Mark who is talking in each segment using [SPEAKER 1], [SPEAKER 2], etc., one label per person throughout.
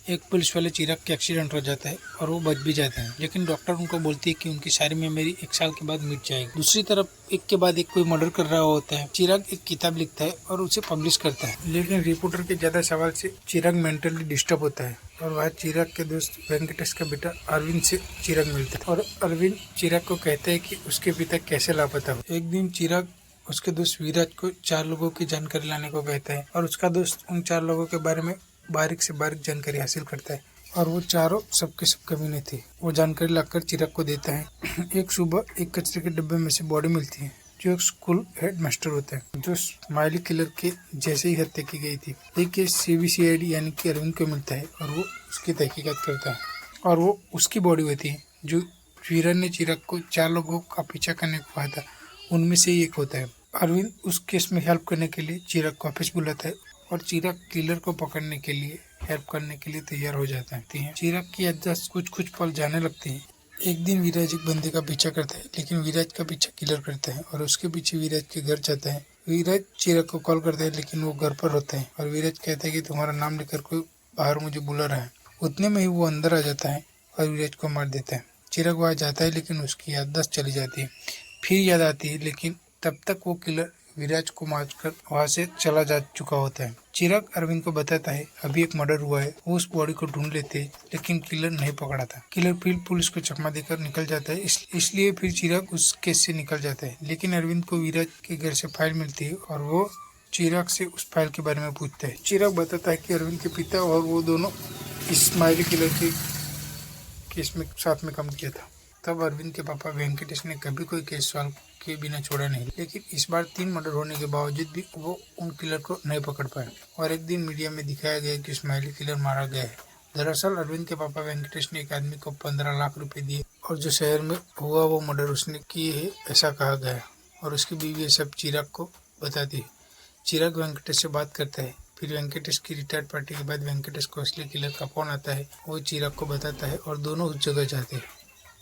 [SPEAKER 1] एक पुलिस वाले चिराग के एक्सीडेंट हो जाता है और वो बच भी जाते हैं, लेकिन डॉक्टर उनको बोलती है कि उनकी सारी मेमोरी 1 साल के बाद मिट जाएगी। दूसरी तरफ एक के बाद एक कोई मर्डर कर रहा होता है। चिराग एक किताब लिखता है और उसे पब्लिश करता है, लेकिन रिपोर्टर के ज्यादा सवाल से चिराग मेंटली डिस्टर्ब होता है और वह चिराग के दोस्त वेंकटेश का बेटा अरविंद से चिराग मिलता है और अरविंद चिराग को कहता है कि उसके पिता कैसे लापता हो। एक दिन चिराग उसके दोस्त विराज को 4 लोगों की जानकारी लाने को कहता है और उसका दोस्त उन 4 लोगों के बारे में बारीक से बारीक जानकारी हासिल करता है और वो चारों सबके सब कमीने थे। वो जानकारी लाकर चिराग को देता है। एक सुबह एक कचरे के डब्बे में से बॉडी मिलती है जो एक स्कूल हेड मास्टर होता है, जो स्माइली किलर के जैसे ही हत्या की गई थी। एक केस CBCID यानी कि अरविंद को मिलता है और वो उसकी तहकीकात करता है और वो उसकी बॉडी होती है जो वीरन ने चिराग को 4 लोगों का पीछा करने को कहा था, उनमें से ही एक होता है। अरविंद उस केस में हेल्प करने के लिए चिराग को ऑफिस बुलाता है और चिराग किलर को पकड़ने के लिए हेल्प करने के लिए तैयार हो जाता है। चिराग की याददाश्त कुछ पल जाने लगती है। एक दिन विराज एक बंदे का पीछा करता है, लेकिन विराज का पीछा किलर करता है और उसके पीछे विराज के घर जाता है। विराज चिराग को कॉल करता है, लेकिन वो घर पर होता है और विराज कहता है कि तुम्हारा नाम लेकर कोई बाहर मुझे बुला रहा है। उतने में ही वो अंदर आ जाता है और विराज को मार देता है। चिराग वहाँ जाता है, लेकिन उसकी याददाश्त चली जाती है। फिर याद आती है, लेकिन तब तक वो किलर विराज को मारकर वहाँ से चला जा चुका होता है। चिराग अरविंद को बताता है अभी एक मर्डर हुआ है। वो उस बॉडी को ढूंढ लेते हैं, लेकिन किलर नहीं पकड़ा था। किलर फिर पुलिस को चकमा देकर निकल जाता है, इसलिए फिर चिराग उस केस से निकल जाता है। लेकिन अरविंद को विराज के घर से फाइल मिलती है और वो चिराग से उस फाइल के बारे में पूछता है। चिराग बताता है कि अरविंद के पिता और वो दोनों इस्माइली किलर के केस में साथ में काम किया था। तब अरविंद के पापा वेंकटेश ने कभी कोई केस सॉल्व के बिना छोड़ा नहीं, लेकिन इस बार 3 मर्डर होने के बावजूद भी वो उन किलर को नहीं पकड़ पाए और एक दिन मीडिया में दिखाया गया कि स्माइली किलर मारा गया है। दरअसल अरविंद के पापा वेंकटेश ने एक आदमी को 15 लाख रुपए दिए और जो शहर में हुआ वो मर्डर उसने किए है ऐसा कहा गया और उसकी बीवी ये सब चिराग को बताती है। चिराग वेंकटेश से बात करता है। फिर वेंकटेश की रिटायर्ड पार्टी के बाद वेंकटेश को असली किलर का फोन आता है। वो चिराग को बताता है और दोनों उस जगह जाते हैं,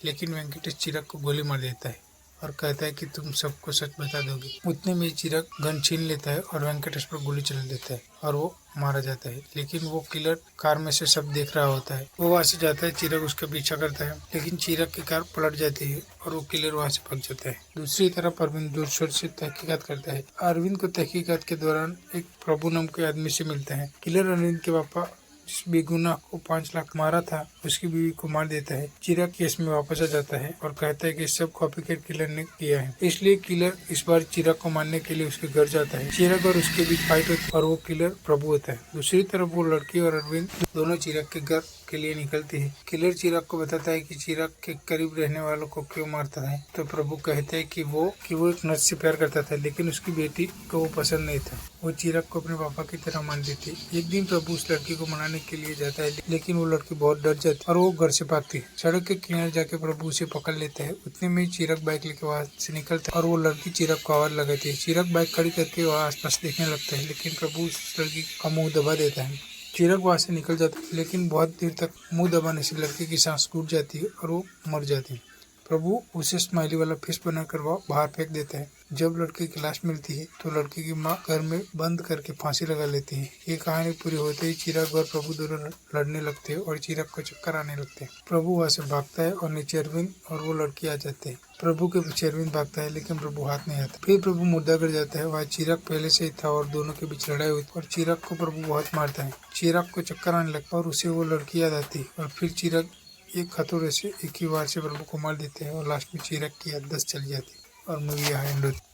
[SPEAKER 1] लेकिन वेंकटेश चिराग को गोली मार देता है और कहता है कि तुम सबको सच बता दोगे। उतने में चिराग गन छीन लेता है और वेंकटेश पर गोली चला देता है और वो मारा जाता है। लेकिन वो किलर कार में से सब देख रहा होता है। वो वहाँ से जाता है, चिराग उसका पीछा करता है, लेकिन चिराग की कार पलट जाती है और वो किलर वहाँ से भाग जाता है। दूसरी तरफ अरविंद जोर शोर से तहकीकात करता है। अरविंद को तहकीकात के दौरान एक प्रभु नाम के आदमी से मिलता है। किलर अरविंद के पापा जिस बेगुनाह को 5 लाख मारा था उसकी बीवी को मार देता है। चिराग केस में वापस आ जाता है और कहता है कि सब कॉपीकैट किलर ने किया है, इसलिए किलर इस बार चिराग को मारने के लिए उसके घर जाता है। चिराग और उसके बीच फाइट होती है और वो किलर प्रभु होता है। दूसरी तरफ वो लड़की और अरविंद दोनों चिराग के घर के लिए निकलते हैं। किलर चिराग को बताता है कि चिराग के करीब रहने वालों को क्यों मारता है, तो प्रभु कहते हैं कि वो एक नर्स से प्यार करता था, लेकिन उसकी बेटी को वो पसंद नहीं था। वो चिराग को अपने पापा की तरह मानती थी। एक दिन प्रभु उस लड़की को मनाने के लिए जाता है, लेकिन वो लड़की बहुत डर जाती और वो घर से भागती है। सड़क के किनारे जाके प्रभु उसे पकड़ लेता है। उतने में चिराग बाइक लेके वहाँ से निकलता है और वो लड़की चिराग को आवाज लगाती है। चिराग बाइक खड़ी करके वहाँ आसपास देखने लगता है, लेकिन प्रभु उस लड़की का मुंह दबा देता है। चिराग वहाँ से निकल जाता है, लेकिन बहुत देर तक मुंह दबाने से लड़की की सांस टूट जाती है और वो मर जाती है। प्रभु उसे स्माइली वाला फेस बनाकर वह बाहर फेंक देता है। जब लड़की की लाश मिलती है तो लड़की की माँ घर में बंद करके फांसी लगा लेती है। ये कहानी पूरी होते ही चिराग और प्रभु दोनों लड़ने लगते हैं और चिराग को चक्कर आने लगते हैं। प्रभु वहाँ से भागता है और नीचे अरविंद और वो लड़की आ जाते हैं। प्रभु के पीछे अरविंद भागता है, लेकिन प्रभु हाथ नहीं आता। फिर प्रभु मुर्दा कर जाता है। वहाँ चिराग पहले से ही था और दोनों के बीच लड़ाई हुई और चिराग को प्रभु बहुत मारता है। चिराग को चक्कर आने लगता है और उसे वो लड़की याद आती है और फिर चिराग एक हथौड़े से एक ही बार से प्रभु को मार देते हैं और लास्ट में चिराग की याददाश्त चली जाती है और मूवी यहाँ एंड होती है।